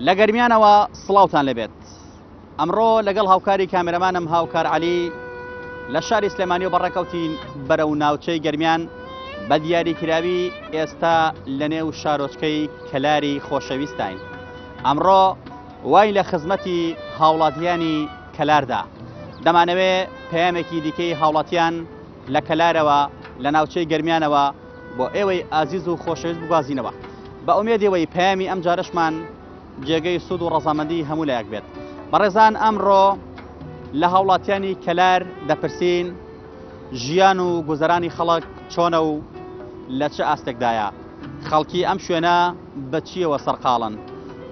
لە گەرمیانەوە سڵاوتان لەبێت. ئەمڕۆ لەگەڵ هاوکاری کامێرەمانم هاوکار عەلی لە شاری سلێمانی و بەڕێکەوتین بەرەو ناوچەی گەرمیان بە دیاریکراوی ئێستا لە نێو شارۆچکەی کەلاری خۆشەویستین. ئەمڕۆ وای لە خزمەتی هاوڵاتیانی کەلاردا. دەمانەوێت پەیامێکی دیکەی هاوڵاتیان لە کەلارەوە لە ناوچەی گەرمیانەوە بۆ ئێوەی ئازیز و خۆشەویست بگوازینەوە. بە ئومێدەوەی پەیامی ئەم جارەشمان جێگەی سوود و ڕەزامەندی هەموو لایەک بێت. بەڕێزان ئەمڕۆ لە هاوڵاتیانی کەلار دەپرسین ژیان و گوزەرانی خەڵک چۆنە و لە چه ئاستێکدایە؟ خەڵکی ئەم شوێنە بەچیەوە سەرقاڵن؟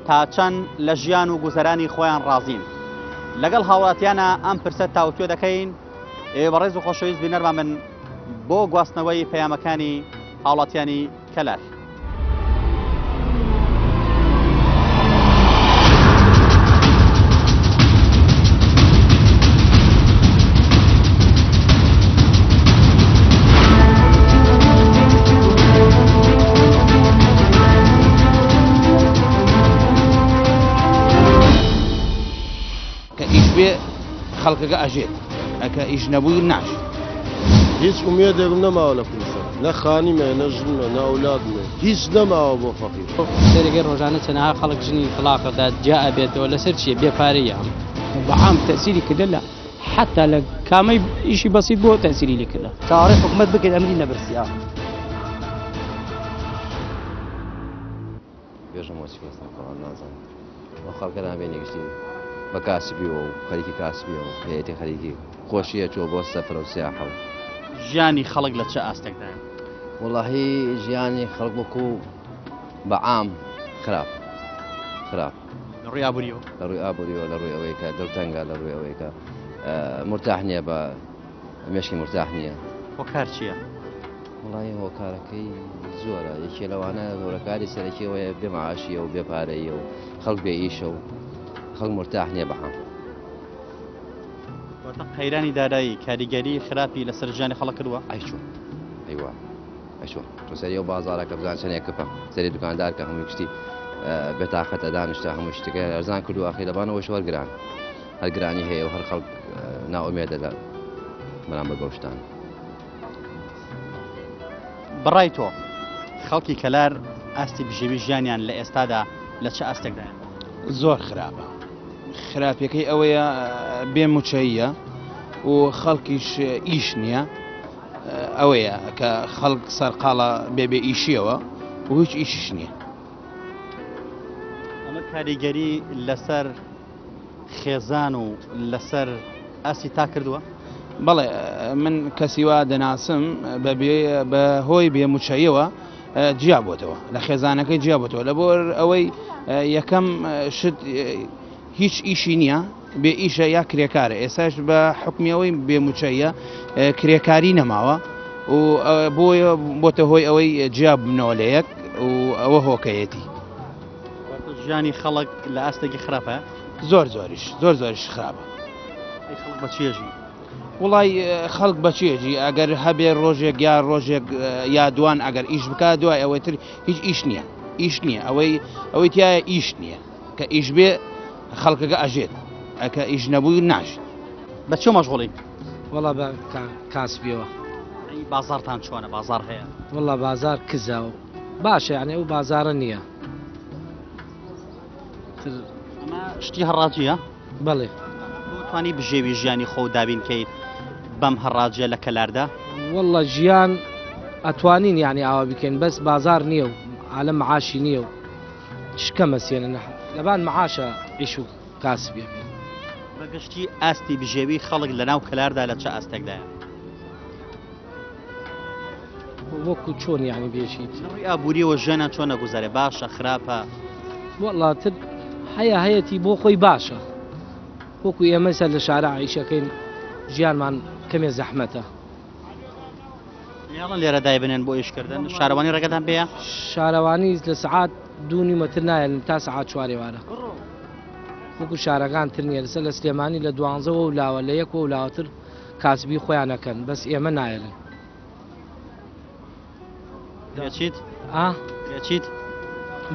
تا چەند لە ژیان و گوزەرانی خۆیان ڕازین؟ لەگەڵ هاوڵاتیانە ئەم پرسە تاوتوێ دەکەین. ئێوە بەڕێز و خۆشەویست بینەرمان من بۆ گواستنەوەی پەیامەکانی هاوڵاتیانی کەلار. خەڵکەکە ئەژێت ئەکە ئیش نەبووی ناش هیچ ئومێدێکم نەماوە لە کوردستان، نە خانیمە نە ژنمە نە ئەولادمە، هیچ نەماوە بۆ فەقیر. سەرەکەی ڕۆژانە چەندەها خەڵک ژنی فڵاقەدا جا ئەبێتەوە لەسەر چیە بێپارەیە ئەم بەعام تەسیری کردە لە حتا لە کامەی ئیشی بەسیط بۆ تەسیری لێ کردە چاوەڕێی حکوومەت بکەیت ئەمری نەبرسیا. بێژە مۆچی وەستان فڵان نازانم بۆ خەڵکە نابێنێ گشتی بە کاسبیەوە و خەریکی کاسبیەوە هەیەتی خەریکی خۆشیە چۆ بۆ سەفرە و سیاحە و ژیانی خەڵک لە چه ئاستێکدایە؟ وەڵاهی ژیانی خەڵک وەکو بەعام خراپ لە ڕووی ئابووریەوە لە ڕووی ئابووریەوە لە ڕووی ئەوەی کە دڵتەنگە لە ڕووی ئەوەی کە مرتاح نییە بە مێشکی مرتاح نییە. هۆکار چییە؟ وڵی هۆکارەکەی زۆرە یەکێ لەوانە هۆرەکاری سەرەکیەوەیە بێمەعاشیە و بێپارەیە و خەڵک بێ ئیشە و خەڵک مرتاح نییە بەعام. قەیرانی دارایی کاریگەری خراپی لەسەر ژیانی خەڵک کردووە؟ ئایچوە ئەیوە ئەیچوە تۆ سەری ئەو بازارەکە بزان چەندێک کپە سەری دوکاندار کە هەمووی کشتی بێتاقەتە دانیشتە هەموو شتەکە ئەرزان کردو ئاخی لەبانەوە شوەرگران هەر گرانی هەیە و هەر خەڵک ناومێدە لە بەرامبەر بەو شتان. بەڕای تۆ خەڵکی کەلار ئاستی بژێوی ژیانیان لە ئێستادا لە چه ئاستێکدایە؟ زۆر خراپە. خراپەکەی ئەوەیە بێموچەیە و خەڵکیش ئیش نییە. ئەوەیە کە خەڵک سەرقاڵە بێبێ ئیشیەوە و هیچ ئیشش نییە. ئەمە کاریگەری لەسەر خێزان و لەسەر ئاسی تا کردووە؟ بەڵێ من کەسیوا دەناسم بە هۆی بێموچەیەوە جیا بۆتەوە لە خێزانەکەی جیا بۆتەوە لە بۆ ئەوەی یەکەم شت هیچ ئیشی نییە بێ ئیشە یا کرێکارە. ئێساش بە حکمیەوەی بێموچەیە کرێکاری نەماوە و بۆیە بۆتە هۆی ئەوەی جیا بنەوە لە یەک و ئەوە هۆکەیەتی. ژیانی خەڵک لە ئاستێکی خراپە؟ زۆریش خراپە. خەڵک بەچێژی؟ وڵی خەڵک بەچێژی ئەگەر هەبێ ڕۆژێک یا ڕۆژێک یا دوان ئەگەر ئیش بکات دوای ئەوەی تر هیچ ئیش نییە ئەوەی تایە ئیش نییە کە ئیش بێ خەڵکەکە ئەژێت ئەکە ئیش نەبووی ناشت. بە چۆ مەشغوڵی؟ وەڵا بە کاسبیەوە. بازارتان چۆنە؟ بازار هەیە؟ وەڵا بازار کزە و باشە یعنی ئەو بازارە نییە. ئەمە شتی هەڕاجیە؟ بەڵێ. توانی بژێوی ژیانی خۆ دابین کەیت بەم هەڕاجە لە کەلاردا؟ وەڵا ژیان ئەتوانین یعنی ئاوا بکەین بەس بازار نییە و عالە معاشی نییە و شکە مەسیێنە لەبان معاشە ئیش و کاسبیە. بەگشتی ئاستی بژێوی خەڵک لە ناو کەلاردا لە چه ئاستێکدایە؟ وەکو چۆن یعنی بێشیت ڕووی ئابووریەوە ژیانیان چۆنە گوزارێ؟ باشە خراپە؟ وەڵا تر هەیەتی بۆ خۆی باشە وەکو ئێمە سەر لە شارە عیشەکەین ژیانمان کەمێ زەحمەتە. یاڵن لێرە دای بنێن بۆ ئیشکردن شارەوانی ڕێگەتان پێیە؟ شارەوانی لە سعات 2:30 نایەن تا سعات 4:00 وەکو شارەکان تر نییە. لەسەر لە سلێمانی لە 12 و لاوە لە 1 و لاوەتر کاسبی خۆیانەکەن بەس ئێمە نایەن. دەچیت؟ دەچیت؟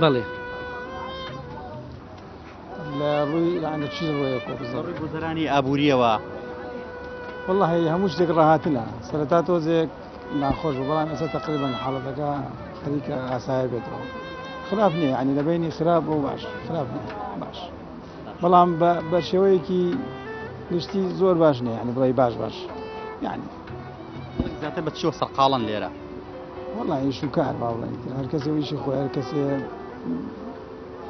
بەڵێ. لا روي يعني تشيل روي كوب بالضبط. ڕووی گوزەرانی ئابووریەوە والله هەموو شتێک ڕاهاتنە سەرەتا تۆزێک ناخۆش بوو بەڵام ئێستا تقریبا حاڵەتەکە خەریکە ئاسایە بێتەوە خراپ نییە يعني لەبینی خراپ و باش خراپ نییە باش بەڵام بە شێوەیەکی گشتی زۆر باش نییە يعني بڵێ باش يعني زیاتر بە چیوە سەرقاڵن لێرە والله ئیش و کار با بڵێن هەر کەسێ ئیشی خۆی هەر کەسێ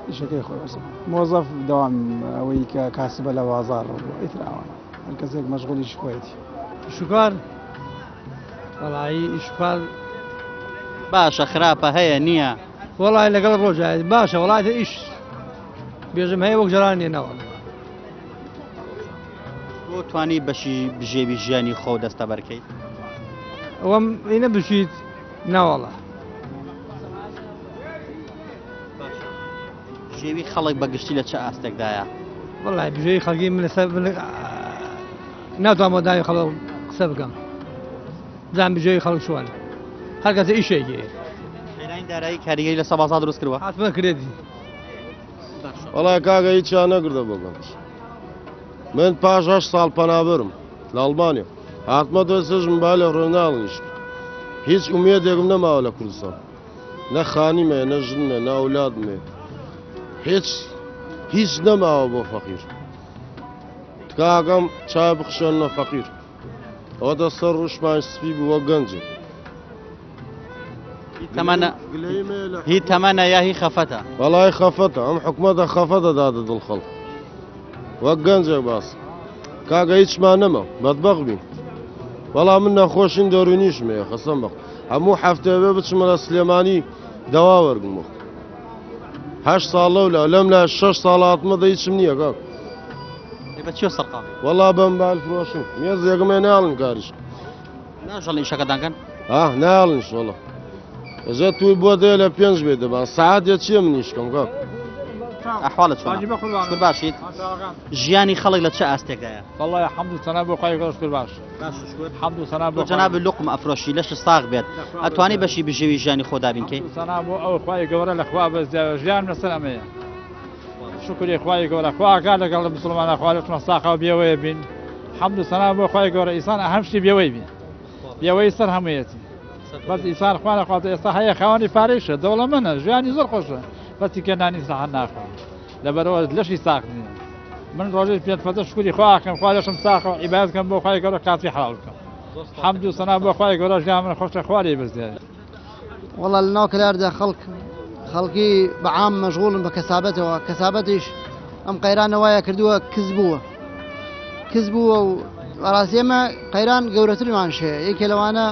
ئیشەکەی خۆی بەسە مۆزەف دەوام ئەوەی کە کاسبە لە بازاڕ ئیتراوانە هەر کەسێک مەشغوڵیش خۆیەتی شکار والله شکار باشە خراپە هەیە نییە والله لەگەڵ ڕۆژە باشە وڵاتە ئیش بێژم هەیە وەک جاران نێنەوە بۆ توانی بەشی بژێوی ژیانی خۆ دەستە بەرکەیت ئەوەم ئینە بشیت ناوەڵە ژێوی خەڵک بەگشتی لە چه ئاستێکدایە والله بژێی خەڵکی من لەسەر ناتوانم داوی خەڵک قسە بکەم زان بژێی خەڵک شوانە هەر کەسە ئیشێکی خێرانی دارایی کاریگەری لە سەبازا دروست کردووە حتممە کرێتی وڵای کاگە هیچیان نەکردە بۆگەم من پاش 8 ساڵ پەنابەرم لە ئەڵمانیا هاتمە دۆستەژم با لە ڕۆناڵنیش هیچ ئومێدێکم نەماوە لە کوردستان نە خانیمێ نە ژنمێ نە ئەولادمێ هیچ نەماوە بۆ فەقیر تکاکەم چای بخشێنە فەقیر ئەوە دەسەر ڕوشمان سپی بوو وە گەنجێ هی تەمەنە یا هی خەفەتە وەڵای خەفەتە ئەم حکومەتە خەفەتە دادە دڵ خەڵک وەک گەنجێک باس کاگە هیچمان نەما بەدبەخ بین وەڵام من نەخۆشین دەرونیشمەیە خەسەم بەخ هەموو هەفتەیە بچمە لە سلێمانی دەوا وەرگمەوە 8 ساڵ لەم لە 6 ساڵاتمەدە هیچم نییە کاک بە چیوە سەرقاڵی وەڵا بەمبال فرۆشم مێزێکمێ ناڵن کاریش ناژەڵ ئیشەکەتانکەن ناڵنیش وەڵا ئەزە توی بۆ دێ لە 5 بێ دەبان سعاتێ چییە منیشکەم کاک ئەحواڵت چۆن باشیت ژیانی خەڵک لە چه ئاستێکدایە والله حمد و سەنا بۆ خۆی گەشت باش حمد و سەنا بۆ جەناب لوقم ئەفرۆشی لەش ساغ بێت ئەتوانی بەشی بژێوی ژیانی خۆدا بینکەی سەنا بۆ ئەو خوای گەورە لە خوا بە ژیان لەسەر ئەمەیە شکری خوای گەورە خواکە لەگەڵ مسلمانە خوا لەچمە ساقا و بێوەیە بین حمد و سەنا بۆ خوای گەورە ئیسان ئەهەم شتی بێوەی بین بێوەی سەر هەموویەتی بەس ئیسان خوا لەخواتە ئێستا هەیە خاوەنی پارەیشە دەوڵەمەندە ژیانی زۆر خۆشە بەسی کێنانی سەحەت ناخوا لەبەرەوە لەشی ساق نییە من ڕۆژێ پێت فەتە شکری خواکەم خوا لەشم ساقە و عیبادەتکەم بۆ خوای گەورە کاتی حەڵال بکەم حەمد و سەنا بۆ خوای گەورە ژیان من خۆشە خوارێ بەزیێت والله لەناو کەلاردا خەڵکی بەعام مەشغوڵن بە کەسابەتەوە کەسابەتیش ئەم قەیرانە وایە کردووە کز بووە و ڕاستی ئێمە قەیران گەورەترمان شەیە یەکێ لەوانە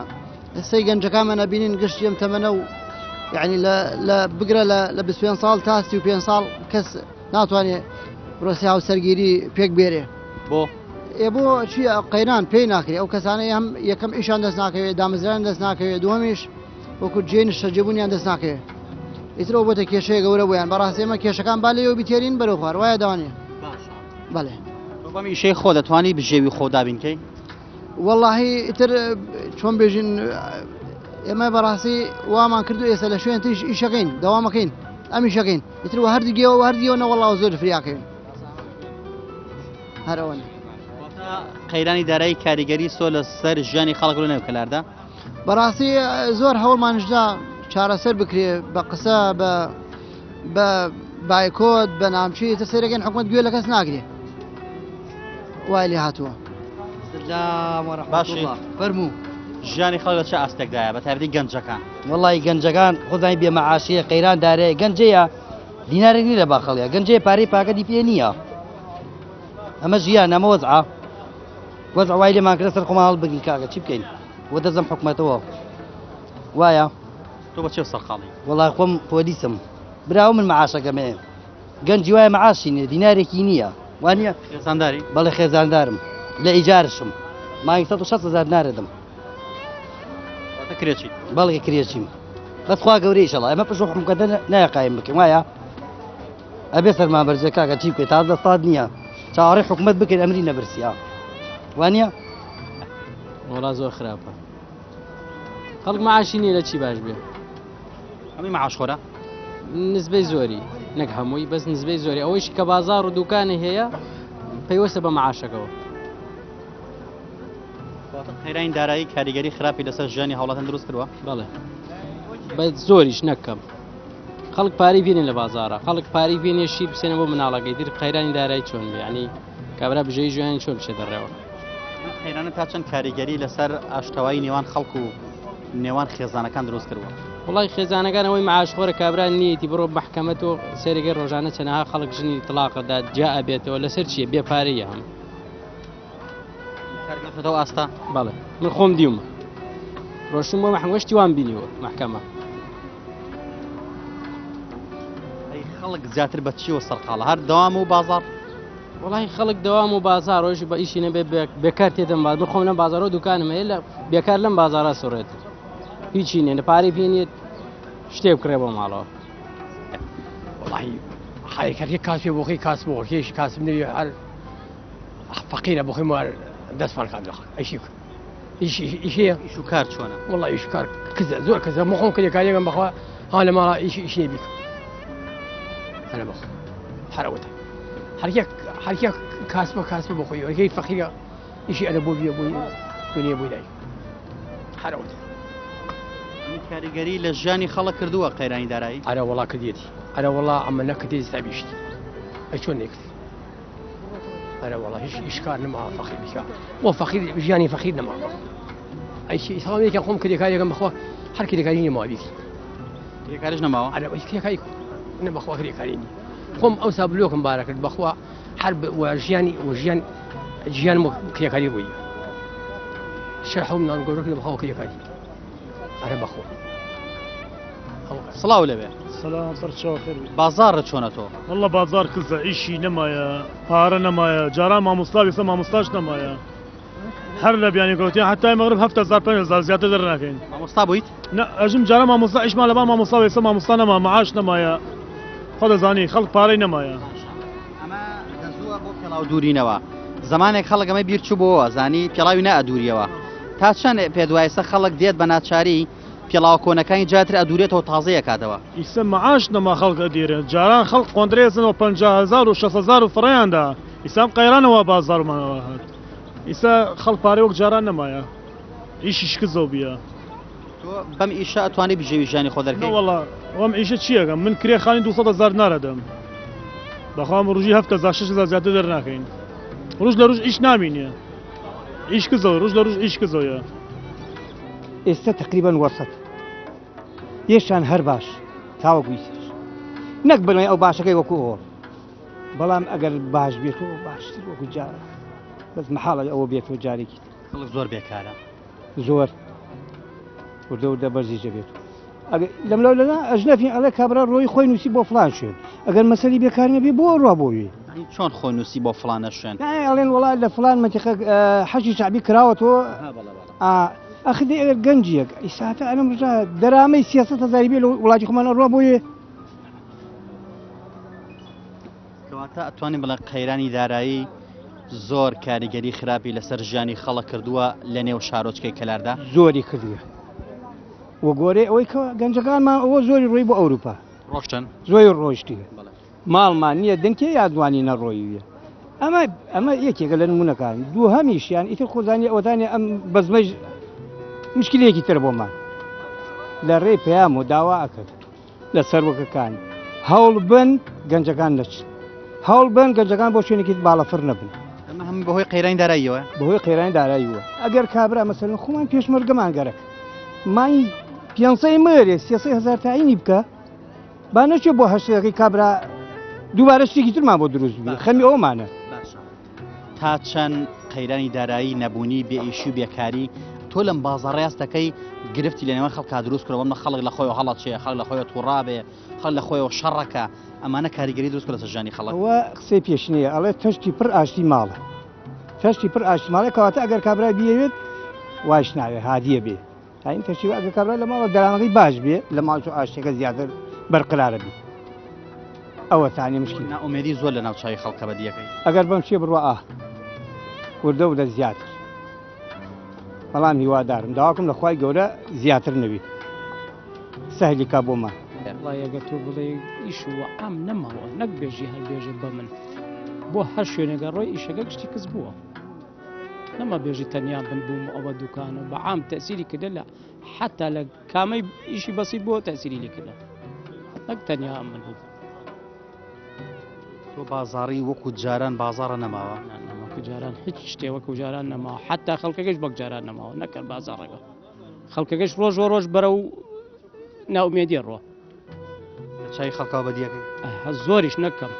ئێستای گەنجەکانمان نەبینین گشتی ئەم تەمەنە و یعنی لە بگرە لە 25 ساڵ تا 35 ساڵ کەس ناتوانێت ڕۆسی هاو سەرگیری پێک بێرێ بۆ چی قەیران پێی ناکرێت ئەو کەسانەی هەم یەکەم ئیشان دەست ناکەوێت دامەزران دەست ناکەوێت دووەمیش وەکو جێنی شەجێبوونیان دەست ناکەوێت ئیترەوە بۆتە کێشەیە گەورە بۆیان بەڕاستی ئێمە کێشەکان با لێەوە بیتێرین بەرەو خوار وایە داوانێ بەڵێ بەم ئیشەی خۆ دەتوانی بژێوی خۆدا بینکەی واللهی ئیتر چۆن بێژین ئێمە بەڕاستی وامان کردو ئێستا لە شوێن تریش ئیشەکەین دەوامەکەین ئەم ئیشەکەین ئیتر هەردیگەوە هەردیەوە وەڵاو زۆر فریاکەین هەرەوەنە قەیرانی دارایی کاریگەری سۆ لە سەر ژیانی خەڵک لە نێو کەلاردا بەڕاستی زۆر هەوڵمانشدا چارەسەر بکرێ بە قسە بە بایکۆت بە نامچی تە سەیرەکەین حکومەت گوێ لە کەس ناگرێ وای لێ هاتووە باشی فەرموو ژیانی خەڵک لە چه ئاستێکدایە بە تایبەتی گەنجەکان وڵی گەنجەکان خۆزانی بێمەعاشیە قەیران دارەیە گەنجەیە دینارێک نی لە باخەڵەیە گەنجەیە پارەی پاکەتی پێ نییە ئەمە ژیان ئەمە وەزع وای لێمان کرد سەر خۆمان هەڵبگین کاکە چی بکەین وە دەزم حکومەتەوە وایە تۆ بەچێ سەرقاڵی وڵای خۆم پۆلیسم براو من مەعاشەکەمەیە گەنجی وایە مەعاشی نیە دینارێکی نییە وانە خێزانداری بەڵێ خێزاندارم لە ئیجارشم مانگی 160,000 نارێدم کرێکی بەڵێ کرێچیم بەخوا گەورەی شەڵ ئەمە پشۆ حکومەتە نایقایم بکەین وایە ئەبێ سەرمان بەرزێ کاکە چی بکەیت تا دەستات نییە چاوەڕێی حکومەت بکەین ئەمری نەبرسیا وانە وڵا زۆر خراپە خەڵک مەعاشی نییە لە چی باش بێ ئەمی مەعاشخۆرە نسبەی زۆری نەک هەمووی بەس نسبەی زۆری ئەوەیش کە بازار و دوکانی هەیە پەیوەستە بە معاشەکەەوە. خێرانی دارایی کاریگەری خراپی لەسەر ژیانی هاوڵاتیان دروست کردووە؟ بەڵێ بە زۆریش نەکەم. خەڵک پاری بینێن لە بازارە، خەڵک پاری بینێ شیر بسێنە بۆ مناڵەکەی در خەیرانی دارایی چۆن بێ، ینی کابرا بژەی ژیانی چۆن بچێت دەڕێەوە. خێرانە تا چەند کاریگەری لەسەر ئاشتەوایی نێوان خەڵک و نێوان خێزانەکان دروست کردووە؟ وڵی خێزانەکان ئەوەی معاشخۆرە کابرا نیەتی بڕۆ محکەمەت و سێرەگەی ڕۆژانە چەنەها خەڵک ژنی تەلاقەدا جا ئەبێتەوە لەسەر چییە بێپارەیە هەم کارگەفتەوە ئاستا؟ بەڵێ من خۆم دیومە ڕۆشتم بۆ محکەمەشتی وان بینیوە محکەمە. خەڵک زیاتر بە چیوە سەرقاڵە هەر دەوام و بازار؟ وڵی خەڵک دەوام و بازار ڕۆژی بە ئیشی نەبێ بێکار تێدەم باز من خۆم لەم بازارەوە دوکانم هەیە لە بێکار لەم بازارە سڕێتر هیچی نێ لە پارەی پێنیێت شتێ بکڕێ بۆ ماڵەوە. وڵی حەیەکەتی کاس پێ بۆخی کاس بۆخێش کاسم نوێ هەر فەقیرە بۆخی وار دەستمان کات دەخ ئەیشی ئیشەیە ئیش و کار چۆنە؟ وڵی ئیش کار کزە زۆر کەزە مخۆم کارێکم بەخوا ها لە ماڵە ئیشی بیکە هەرە بەخۆ هەرەوەتە هەرکێ کاسبە بۆ خۆی ئەوەکەی فەقیرە ئیشی ئەدە بۆ بیە بۆی دنیا بۆی دای هەرەوەتە. کاریگەری لە ژیانی خەڵک کردووە قەیرانی دارایی؟ ئەرە وڵا کردێتی ئەرە وڵا ئەمە نەکردێت تابیشتی ئەی چۆن نێکرد ئەرە وڵا هیچ ئیشکار نەما فەقیر بیکە بۆ فەقیر ژیانی فەقیر نەما ئەیکی ئیسڵامێکیان خۆم کردێکارێکم بەخوا هەر کردێکاری نێماوە بیکە کردێکاریش نەماوە؟ ئەرە کردێکاری نە بەخوا کردێکاری نی خۆم ئەو سابلۆکم بارە کرد بەخوا هەر ژیان کردێکاری بووی شەرحەوم نان گەورە کرد بەخوا کردێکاری ئەرە بەخۆ. سڵاو لەبێ. سلام بەرچاو خێر. بازارە چۆنە تۆ؟ وەڵڵا بازار کزە ئیشی نەمایە پارە نەمایە جاران مامۆستا بێسە مامۆستاش نەمایە هەر لە بیانی گەوتیان حتای مەغرب 7,000 زیاتر دەرناکەین. مامۆستا بوویت؟ نە ئەژم جاران مامۆستا ئیشمان لەبان مامۆستا بێسە مامۆستا نەما معاش نەمایە خۆ دەزانی خەڵک پارەی نەمایە. ئەمە دەزووە بۆ پێڵاو دوورینەوە زمانێک خەڵک ئەمە بیرچوو بۆەوە زانی پێڵاوی نەئەدووریەوە تا چەند پێدوایسە خەڵک دێت بە ناچاری پێڵاو کۆنەکانی جاتر ئەدوورێتەوە تازەیە کاتەوە. ئیسە معاش نەما خەڵک ئەدێرێت جاران خەڵک قۆندرێزنەوە 50,000 و 6,000 و فڕیاندا ئیسام قەیرانەوە بازارمانەوە هات ئیسا خەڵک پارەی وەک جاران نەمایە ئیشی شکزەوە بیە. تۆ بەم ئیشە ئەتوانی بژێوی ژیانی خۆ دەرکەی؟ وەڵڵا ئەم ئیشە چیەکەم من کرێخانی 200,000 نارەدەم بەخوام ڕژی 7,000 زیاتر دەرناکەین ڕژ لە ڕژ ئیش نامینە ئیش کزەوە ڕژ لە ڕژ ئیش کزەوە. ئێستا تقریبان وەسەد یەشان هەر باش تاوەگویسش نەک بڵێ ئەو باشەکەی وەکو ئەوە بەڵام ئەگەر باش بێتەوە باشتر وەکو جارە بەس مەحاڵە ئەوە بێتەوە جارێکی خەڵک زۆر بێکارە زۆر وردە وردە بەرزیجە بێت لەم لەلا ئەژنەفی ئەڵێ کابرا ڕۆی خۆی نووسی بۆ فلان شوێن ئەگەر مەسەلی بێکاری نەبێ بۆ ڕوا بۆوی چۆن خۆی نووسی بۆ فلانە شوێن ئەڵێن وڵات لە فلان مەتیقە حەشی شعبی کراوەتەوە ئەخدی ئەگەر گەنجیەک ئیساتە ئەلم ڕژا دەرامەی 300,000 بێ لە وڵاتی خۆمانە ڕوا بۆیە کەواتە ئەتوانین بڵێ قەیرانی دارایی زۆر کاریگەری خراپی لەسەر ژیانی خەڵک کردووە لە نێو شارۆچکەی کەلاردا زۆری کردووە وە گۆرەی ئەوەی کە گەنجەکانمان ئەوە زۆری ڕۆی بۆ ئەوروپا ڕۆشتن زۆری ڕۆیشتی ماڵمان نییە دنکێ یادوانی نەڕۆیویە ئەمە یەکێکە لە نمونونەکان دوو هەمیشیان ئیتر خۆزانانی ئەوەدانێ ئەم بەزمەش مشکلەیەکی تر بۆمان لە ڕێ پەیام و داوا ئەکرد لە سەرۆکەکان هەوڵ بن گەنجەکان نەچن هەوڵ بن گەنجەکان بۆ شوێنێکی باڵەفر نەبن ئەمە هەم بەهۆی قەیرانی داراییەوە بەهۆی قەیرانی داراییەوە ئەگەر کابرا مەسەلەن خۆمان پێشمەرگەمان گەرەک مای 500 مەرێ 300,000 تاینی بکە با نەچێ بۆ هەشتەکەی کابرا دووبارە شتێکی ترمان بۆ دروست بێ خەمی ئەومانە تا چەند قەیرانی دارایی نەبوونی بێ ئیشی و بێکاری تۆ لەم بازاڕاست دەکەی گرفتی لە نێوان خەڵکا دروست کردەوە بەمە خەڵک لە خۆیەوە هەڵات چێ خەڵک لە خۆیەوە تووڕابێ خەڵک لە خۆیەوە شەڕەکە ئەمانە کاریگەری دروست کردە ژیانی خەڵک ئەوە قسەی پێشنەیە ئەڵێ تەشتی پڕ ئاشتی ماڵە تەشتی پڕ ئاشتی ماڵە کەواتە ئەگەر کابرا بیەوێت وایش ناوێ هادیە بێ این تەشتی ئەگەر کابرا لە ماڵە دەرامەکەی باش بێ لە ماڵ ئاشتێکە زیاتر بەرقرارە بێ ئەوە تانی مشکل ناومێدی زۆر لە ناوچوی خەڵکە بەدیەکەی ئەگەر بەم شێ بڕوە وردە و دە زیاتر بەڵام هیوادارم داواکەم لە خوای گەورە زیاتر نەوێت سەهلی کا بۆمان والله ئەگەر تۆ بڵێ ئیش وە ئەم نەماوە نەک بێژی هەڵبێژێ بە من بۆ هەر شوێنێگە ڕۆی ئیشەکە گشتی کەس بووە نەما بێژی تەنیا بن بووم ئەوە دوکانە بە عام تەسیری کردە لە حتا لە کامەی ئیشی بەسیط بۆ تەسیری لێکردە نەک تەنیا ئەم من بوو تۆ بازاڕی وەکو جاران بازاڕە نەماوە وەکو جاران هیچ شتێ وەکو جاران نەماوە حتا خەڵکەکەش وەک جاران نەماوە نەکرد بازاڕەکە خەڵکەکەش ڕۆژ بۆ ڕۆژ بەرە و ناومێدی ڕۆ چای خەڵکاو بەدیەکەی زۆریش نەکەم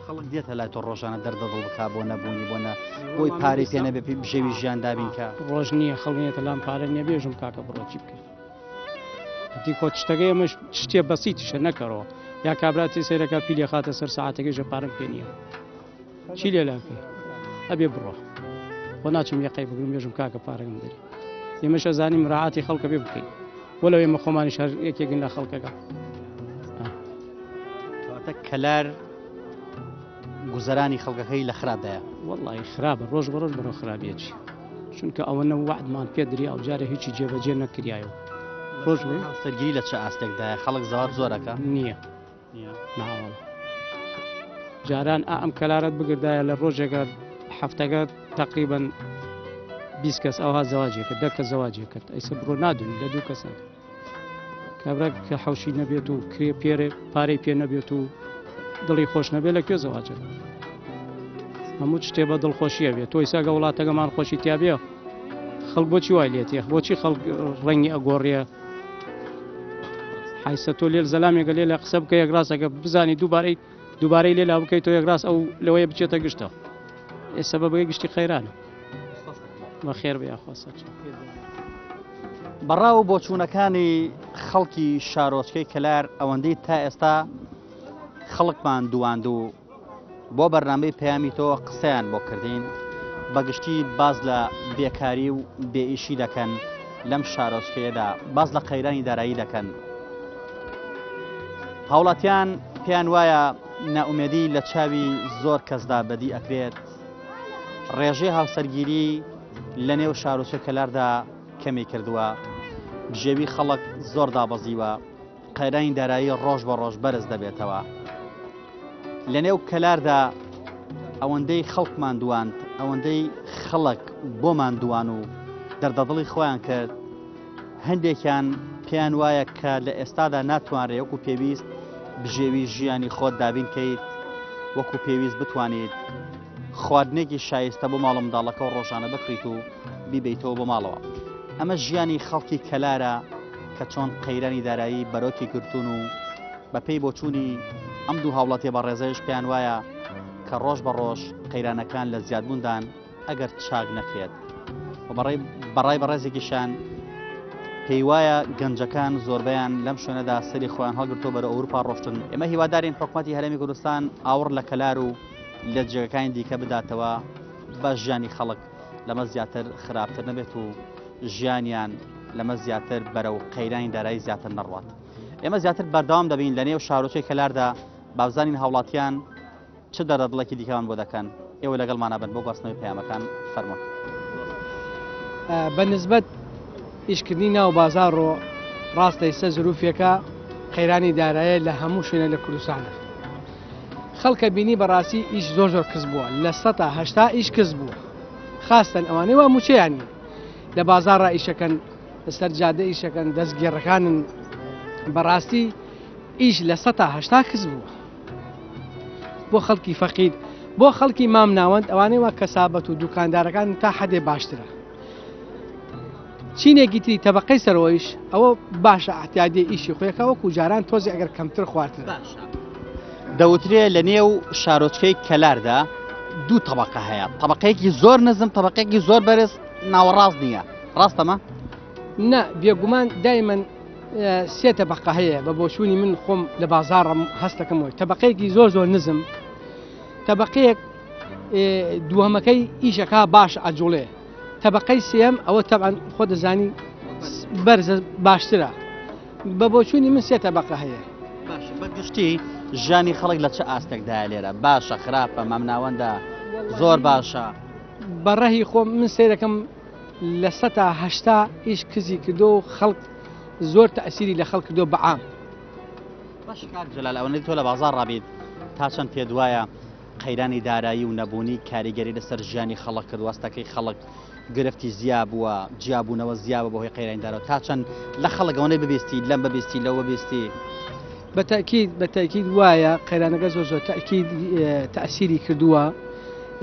خەڵک دێتە لای تۆ ڕۆژانە دەردەدڵ بک بۆ نەبوونی بۆی پارەی پێ نەبێ بژێوی ژیان دابین کە ڕۆژ نییە خەڵنیێتە لام پارە نیە بێژم کاکە بڕۆچی بکەیت دی کۆ شتەکەی ئەمەش شتێ بەسیتیشە نەکەڕەوە یا کابراتی سیرەکە پیلێ خاتە سەر ساعتەکەیژە پارەم پێ نییە چی لێ لاکەی ئەبێ بڕۆ بۆ ناچم یەقەی بگرم بێژم کاکە پارەم دەری ئێمەش ئەزانیم ڕاعاتی خەڵکە بێ بکەین بۆ لەوێ ئێمە خۆمانی شار یەکێکن لە خەڵکەکە کەلار گوزەرانی خەڵکەکەی لە خراپدایە وەڵی خراپە ڕۆژ بە ڕۆژ بەرەو خراپێکی چونکە ئەوەنە وعدمان پێ دری ئەو جارە هیچی جێبەجێ نەکریایەوە ڕۆژ سەرگیری لە چه ئاستێکدایە خەڵک زەواب زۆرەکە نییە ناوەڵ جاران ئەم کەلارەت بگردایە لە ڕۆژێکە هەفتەکە تقریبا 20 کەس ئەوها زەواجێکرد 10 کەس زەواجێکرد ئەیسە بڕۆ نادونی لە 2 کەسە کابرا کە حەوشی نەبێت و کرێ پێرێ پارەی پێ نەبێت و دڵی خۆش نەبێت لەکوێ زەواجێت هەموو شتێ بە دڵخۆشیە بێت تۆ ئیساگە وڵاتەکەمان خۆشی تیابێ خەڵک بۆچی وای لێتێ بۆچی خەڵک ڕەنگی ئەگۆڕیە حیسە تۆ لێر زەلامێکە لێ لە قسە بکە یەکڕاستەکە بزانی دووبارەی لێلا بکەیت تۆ یەکڕاست ئەو لەوەیە بچێتە گشتە ئێستا بە بەگەی گشتی خەیرانە بە خێر بێ خۆسە بەڕاو بۆچوونەکانی خەڵکی شارۆچکەی کەلار ئەوەندەی تا ئێستا خەڵکمان دواند و بۆ بەرنامەی پەیامی تۆ قسەیان بۆ کردین بەگشتی باز لە بێکاری و بێئیشی دەکەن لەم شارۆچکەیەدا باز لە قەیرانی دارایی دەکەن هاوڵاتیان پێیان وایە ناومێدی لە چاوی زۆر کەسدا بەدی ئەکرێت ڕێژەی هاوسەرگیری لە نێو شارۆچکە کەلاردا کەمی کردووە بژێوی خەڵک زۆر دابەزیوە قەیرانی دارایی ڕۆژ بە ڕۆژ بەرز دەبێتەوە لە نێو کەلاردا ئەوەندەی خەڵکمان دواند ئەوەندەی خەڵک بۆمان دوان و دەردەدڵی خۆیان کرد هەندێکیان پێیان وایە کە لە ئێستادا ناتوانرێ وەکو پێویست بژێوی ژیانی خۆت دابین کەیت وەکو پێویست بتوانیت خواردنێکی شایستە بۆ ماڵە منداڵەکە و ڕۆژانە بکڕیت و بیبیتەوە بۆ ماڵەوە ئەمە ژیانی خەڵکی کەلارە کە چۆن قەیرانی دارایی بەرۆکی گرتوون و بە پێی بۆچوونی ئەم دوو هاوڵاتیە بە ڕێزەیش پێیان وایە کە ڕۆژ بە ڕۆژ قەیرانەکان لە زیادبووندان ئەگەر چاک نەکرێت و بەڕای بەڕێزێکیشان پێی وایە گەنجەکان زۆربیان لەم شوێنەدا سەری خۆیان هەڵگرتۆ بەرە ئەوروپا ڕۆشتن ئێمە هیوادارین حکوومەتی هەرێمی کوردستان ئاور لە کەلار و لە جێگەکانی دیکە بداتەوە بە ژیانی خەڵک لەمە زیاتر خراپتر نەبێت و ژیانیان لەمە زیاتر بەرە و قەیرانی دارایی زیاتر نەڕوات ئێمە زیاتر بەردەوام دەبین لە نێو شارۆچەی کەلاردا بابزانین هاوڵاتیان چ دەردەدڵێکی دیکەمان بۆ دەکەن ئێوە لەگەڵمانە بن بۆ گواستنەوەی پەیامەکان فەرموون بە نسبەت ئیشکردنی ناو بازار ڕۆ ڕاستە ئێستا زروفێکە قەیرانی دارایە لە هەموو شوێنە لە کوردستانە خەڵکە بینی بەڕاستی ئیش زۆر کەس بووە لە 180 ئیش کەس بووە خاستن ئەوانەی وا موچەیانی لە بازارڕ ئیشەکەن لەسەر جادە ئیشەکەن دەستگێڕەکانن بەڕاستی ئیش لە 180 کەس بووە بۆ خەڵکی فەقیر بۆ خەڵکی مام ناوەند ئەوانەی وا کەسابەت و دوکاندارەکان تا حەدێ باشترە چینێکی تری تەبەقەی سەرەوەیش ئەوە باشە ئاحتیادی ئیشی خۆیەکە وەکو جاران تۆزی ئەگەر کەمتر خواردن دەوترێ لە نێو شارۆچکەی کەلاردا دوو طبقە هەیە طبقەیەکی زۆر نزم طبقەیەکی زۆر بەرز ناوەڕاست نییە ڕاستەمە؟ نه بێگومان دایمەن سێ تەبقە هەیە بە بۆچوونی من خۆم لە بازاڕم هەستەکەمەوەی تەبقەیەکی زۆر نزم تەبقەیەک دووەمەکەی ئیشەکە باش ئەجوڵێ تەبقەی سێم ئەوە تەبعاً خۆ دەزانی بەرزە باشترە بە بۆچوونی من سێ تەبقە هەیە بەگشتی ژیانی خەڵک لە چه ئاستێکدایە لێرە باشە خراپە مامناوەندە زۆر باشە بەڕەهی خۆم من سیرەکەم لە 180 ئیش کزی کردو و خەڵک زۆر تەئسیری لە خەڵک کردو بەعام باش کار جلال ئەوەی تۆ لە بازار ڕابیت تا چەند پێ دوایە قەیرانی دارایی و نەبوونی کاریگەری لەسەر ژیانی خەڵک کرد واستەکەی خەڵک گرفتی زیاب بووە جیابوونەوە زیابە بەهۆی قەیرانی دارەوە تا چەند لە خەڵکەوەی ببیستی لەم ببیستی لەو ببیستی بەتاکید وایە قەیرانەکە زۆر تاکید تەسیری کردووە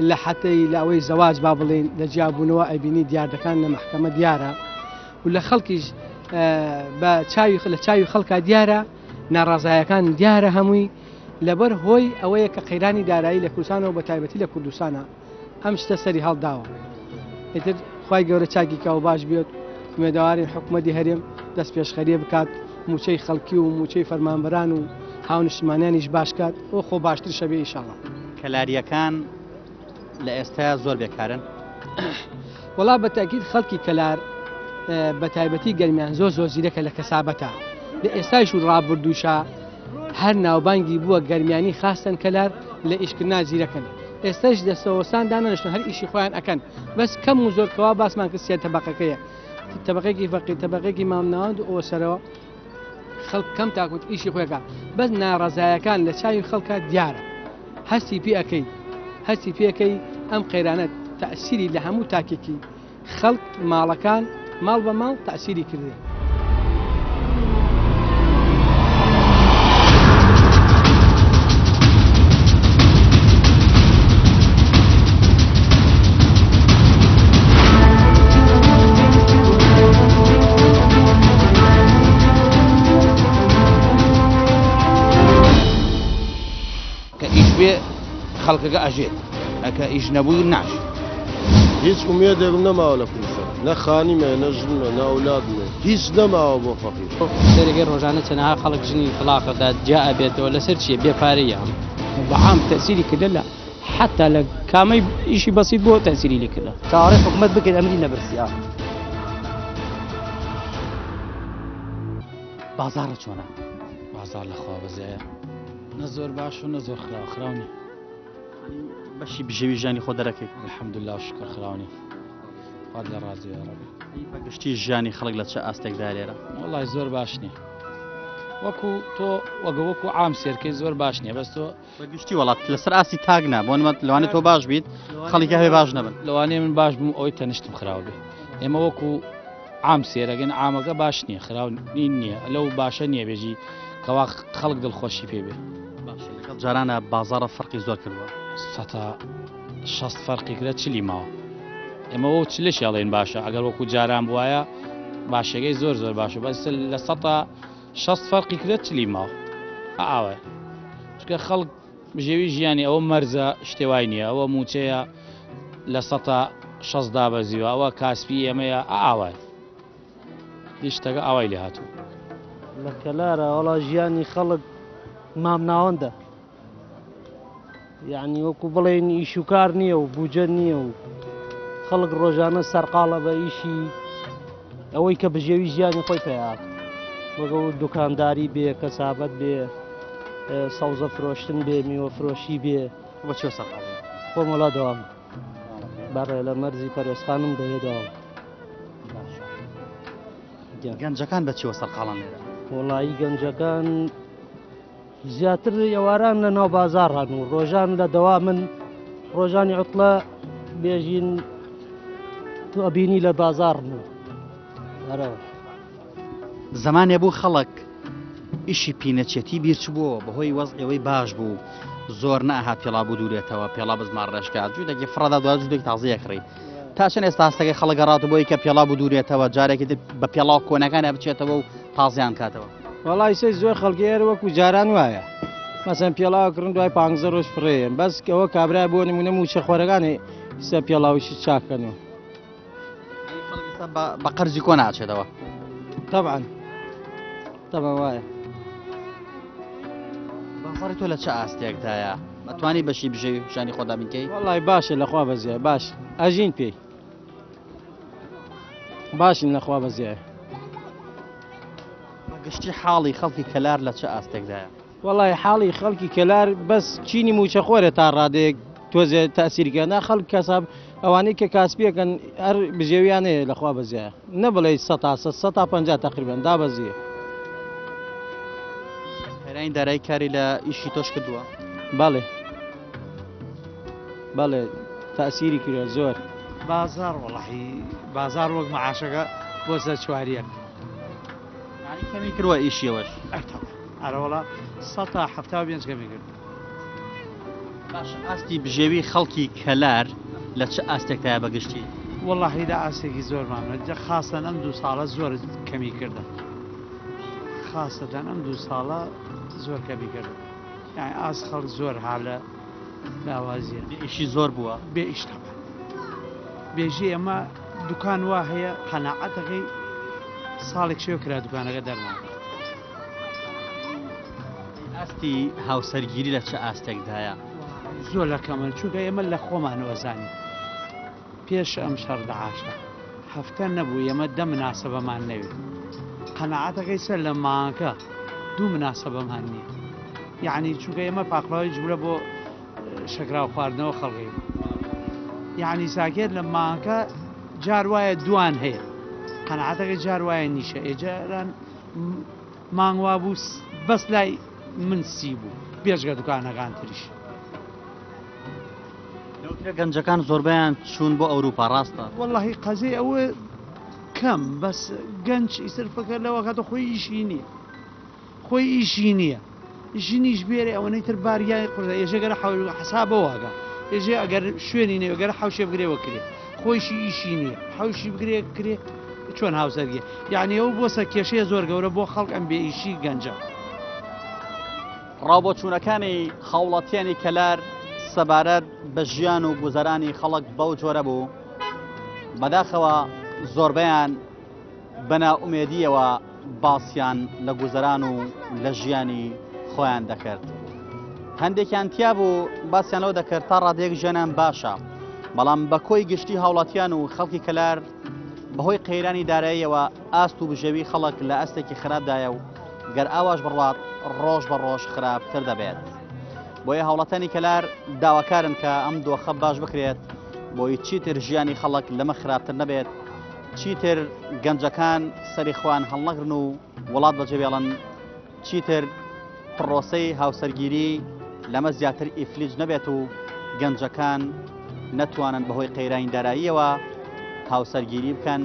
لە حەتەی لە ئەوەی زەواج با بڵێن لە جیابوونەوە ئەبینی دیاردەکان لە محکەمە دیارە و لە خەڵکیش لە چاوی خەڵکا دیارە ناڕازایەکان دیارە هەمووی لەبەر هۆی ئەوەیە کە قەیرانی دارایی لە کوردستانەوە بە تایبەتی لە کوردستانە ئەم شتە سەری هەڵداوە ئیتر خوای گەورە چاکی کاو باش بێت مێداوارین حکومەتی هەرێم دەست پێشخەریە بکات موچەی خەڵکی و موچەی فەرمانبەران و هاونیشتمانیانیش باشکات ئەو خۆ باشتر شەبێ ئینشاڵڵا. کەلاریەکان لە ئێستا زۆر بێکارن وەڵا بەتاکید خەڵکی کەلار بە تایبەتی گەرمیان زۆر زیرەکە لە کەسابەتە لە ئێستایش و ڕابردووشە هەر ناوبانگی بووە گەرمیانی خاستن کەلار لە ئیشکردنا زیرەکەن ئێستاش دەستەوەسان دانەنشتن هەر ئیشی خۆیان ئەکەن بەس کەم و زۆرکەوا باسمان کرد سێ تەبەقەکەیە تەبەقێکی فەقیر تەبەقێکی مامناوەند و ئەوسەرەوە خەڵک کەم تاکوت ئیشی خۆیەکە بەس ناڕەزایەکان لە چاوی خەڵکە دیارە هەستی پێەکەی ئەم قەیرانە تەسیری لە هەموو تاکێکی خەڵک ماڵەکان ماڵ بە ماڵ تەسیری کردێ. خەڵکەکە ئەژێت ئەکە ئیش نەبووی ناش هیچ کومێدێک نەماوە لە کوردستان نە خانیمە نە ژنمە نە ئەولادمە هیچ نەماوە بۆ فەقیر سەرەکەی ڕۆژانە چەنەها خەڵک ژنی فڵاقەدا جا ئەبێتەوە لەسەر چیە بێپارەیە بەعام تەسیری کردە لە حتا لە کامەی ئیشی بەسیط بۆ تەسیری لێ کردە چاوەڕێی حکومەت بکرد ئەمری نەبرسیا. بازارە چۆنە؟ بازار لەخوا بەزایە نە زۆر باش و نە زۆر خراونی بەشی بژێوی ژیانی خۆ دەرەکەیت الحەمدوللا و شکر خراونی خواد لە ڕازی ڕەبی بەگشتی ژیانی خەڵک لە چه ئاستێکدا لێرە وەڵای زۆر باش نییە وەکو تۆ وەکو عام سێرکەی زۆر باش نییە بەس تۆ بەگشتی وڵات لەسەر ئاسی تاگنا بۆ لەوانێت تۆ باش بیت خەڵکی هەوێ باش نەبن لەوانەیە من باش بووم ئەوەی تەنیشتم خراوە بێ ئێمە وەکو عام سێرەگەن عامەکە باش نییە خراونی نییە لەو باشە نییە بێژی کەوا خەڵک دڵخۆشی پێ بێ جارانە بازارە فەرقی زۆر کردووە 60 فەرقی کرێت چلی ماوە ئێمە وە چ لەش ئەڵێن باشە ئەگەر وەکو جاران بواە باشەکەی زۆر باشە بەس لە 60 فەرقی کرێت چلی ماوە ئاوە چکە خەڵک بژێوی ژیانی ئەوە مەرزە شتێوای نییە ئەوە موچەیە لە 60 دابەزیوە ئەوە کاسپی ئێمەیە ئاوە دیشتەکە ئاوای لێ هاتوو لە کەلارە وەڵا ژیانی خەڵک مامناوەندە یعنی وەکو بڵێن ئیش و کار نییە و بوجە نییە و خەڵک ڕۆژانە سەرقاڵە بە ئیشی ئەوەی کە بژێوی ژیانی خۆی پێیات وەگە دوکانداری بێ کەسابەت بێ سەوزە فرۆشتن بێ میوە فرۆشی بێ بە چێ سەرقاڵ خۆم وڵا دەوام بەڕێ لە مەرزی پەرێزخانم دەوێ دەوام گەنجەکان بە چێوە سەرقاڵان لێرە وڵایی گەنجەکان زیاتر ئێواران لە ناو بازاڕان و ڕۆژان لە دەوا من ڕۆژانی عوتڵە بێژین تو ئەبینی لە بازاڕن زمانێ بوو خەڵک ئیشی پینەچێتی بیرچ بووە بەهۆی وەزعەوەی باش بوو زۆر نەهات پێڵا بوو دوورێتەوە پێڵا بزمان ڕێژکات جوودێکی فڕەدا دوای جوودێک تازیەکڕی تا چەند ئێستا هەستەکەی خەڵک گەڕاتە بۆی کە پێڵا بوو دوورێتەوە جارێکی بە پێڵاو کۆنەکانە بچێتەوە و تازیان کاتەوە وەڵای سەی زۆر خەڵکێر وەکو جاران وایە مەسەن پێڵاوکردن دوای 15 ڕۆژ فڕێن بەس کەەوە کابرا بۆ نمونە موچە خۆرەکانی سە پێڵاویشی چاکەنەوە بە قەرزی کۆ ناچێتەوە طبعا وایە بازاڕی تۆ لە چه ئاستێکدایە ئەتوانی بەشی بژێ ژانی خۆدا بینکەی وەڵای باشە لەخوا بەزیە باش ئەژین پێی باشین لەخوا بەزیە گشتی حاڵی خەڵکی کەلار لە چه ئاستێکدایە وەڵای حاڵی خەڵکی کەلار بەس چینی موچە خۆرە تا ڕادێک تۆزێ تاسیریکەنا خەڵک کەساب ئەوانەی کە کاسپیەکەن هەر بژێویانەیە لەخوا بەزیە نەبڵێ 100 تا 50 تقریبا دابەزیە قەیرانی دارایی کاری لە ئیشی تۆش کردووە؟ بەڵێ تەسیری کرد زۆر. بازار وەڵاهی بازار وەک مەعاشەکە بۆ سەر چواریەک کەمی کردووە ئیشیەوەش ئەرەوەڵا 100 تا 75 کەمی کرد. باش ئاستی بژێوی خەڵکی کەلار لە چه ئاستێکتایە بەگشتی؟ وەڵاهی دا ئاستێکی زۆر مامە خاستەن ئەم 2 ساڵە زۆر کەمی کردن خاستەن ئەم 2 ساڵە زۆر کەمی کردن یعنی ئاس خەڵک زۆر حالە لاوازیە ئیشی زۆر بووە بێ ئیشتە بێژی ئەمە دوکان وا هەیە قەناعەتەکەی ساڵێک شێو کرا دوکانەکە دەرمان ئاستی هاوسەرگیری لە چه ئاستێکدایە؟ زۆر لە کەمە چونکە ئێمە لە خۆمانەوە زانین پێش ئەم شەردەعاشە هەفتە نەبوو ئێمە 10 مناسبەمان نەوێت قەناعەتەکەی سەر لە مانگە 2 مناسبەمان نییە یعنی چونکە ئێمە پاقڵاوی جوورە بۆ شەکراو خواردنەوە خەڵقی یعنی ساکێت لە مانگە جار وایە دوان هەیە قەناعەتەکەی جار وایە نیشە ئێجاران مانگوا بوو بەس لای من سی بوو بێژگە دوکانەکان تریش گەنجەکان زۆربیان چوون بۆ ئەوروپا ڕاستە؟ وەڵاهی قەزەی ئەوە کەم بەس گەنج ئیسرفەکە لەوە کاتە خۆی ئیشی نییە خۆی ئیشی نییە ئیشی نیش بێرێ ئەوەی تر باریای قوردا ێژەگەرە حسابە واگە ێژێ ئەگەر شوێنی نێوەگەرە حوشێ بگرێەوە کرێ خۆیشی ئیشی نییە حوشی بگرێ کرێ چۆن هاوسەرگێ یعنی ئەو بۆ سەر کێشەیە زۆر گەورە بۆ خەڵک ئەم بێ ئیشی گەنجە ڕاوبۆچوونەکانی خاوڵاتیانی کەلار سەبارەت بە ژیان و گوزەرانی خەڵک بەو جۆرە بوو بەداخەوە زۆربەیان بەناومێدیەوە باسییان لە گوزەران و لە ژیانی خۆیان دەکرد هەندێکیان تیا بوو باسییانەوە دەکرد تا ڕادەیەک ژیانیان باشە بەڵام بە کۆی گشتی هاوڵاتیان و خەڵکی کەلار بەهۆی قەیرانی داراییەوە ئاست و بژێوی خەڵک لە ئەستێکی خراپدایە و گەر ئاواش بڕات ڕۆژ بە ڕۆژ خراپتر دەبێت بۆیە هاوڵاتانی کەلار داواکارن کە ئەم دۆخە باش بکرێت بۆی چیتر ژیانی خەڵک لەمە خراپتر نەبێت چیتر گەنجەکان سەری خوان هەڵنەگرن و وڵات بەجێبێڵن چیتر پڕۆسەی هاوسەرگیری لەمە زیاتر ئیفلیج نەبێت و گەنجەکان نەتوانن بەهۆی قەیرانی داراییەوە هاوسەرگیری بکەن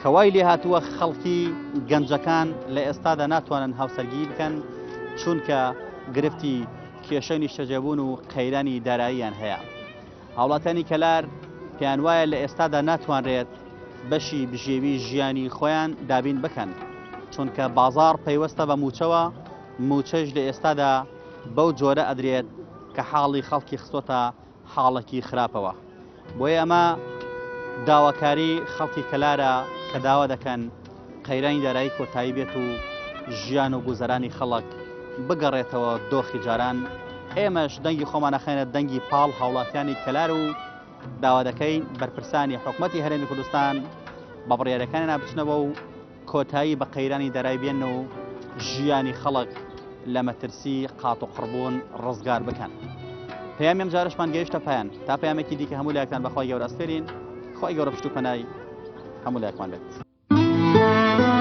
کەوای لێ هاتووە خەڵکی گەنجەکان لە ئێستادا ناتوانن هاوسەرگیری بکەن چونکە گرفتی کێشەی نیشتەجێبوون و قەیرانی داراییان هەیە هاوڵاتانی کەلار پێیان وایە لە ئێستادا ناتوانرێت بەشی بژێوی ژیانی خۆیان دابین بکەن چونکە بازار پەیوەستە بە موچەوە موچەش لە ئێستادا بەو جۆرە ئەدرێت کە حاڵی خەڵکی خستۆتە حاڵەکی خراپەوە بۆیە ئەمە داواکاری خەڵکی کەلارە کە داوا دەکەن قەیرانی دارایی کۆتایی بێت و ژیان و گوزەرانی خەڵک بگەڕێتەوە دۆخی جاران ئێمەش دەنگی خۆمان نەخێنێت دەنگی پاڵ هاوڵاتیانی کەلار و داوا دەکەین بەرپرسانی حکوومەتی هەرێمی کوردستان بە بڕیارەکانی نابچنەوە و کۆتایی بە قەیرانی دارایی بێن و ژیانی خەڵک لە مەترسی قات و قڕبوون ڕزگار بکەن پەیامی ئەم جارشمان گەیشتە پایان تا پەیامێکی دیکە هەموو لایەکتان بەخوای گەورە ئەسپێرین خۆی گەورە پشت و پەنای هەموو لایەکمان بێت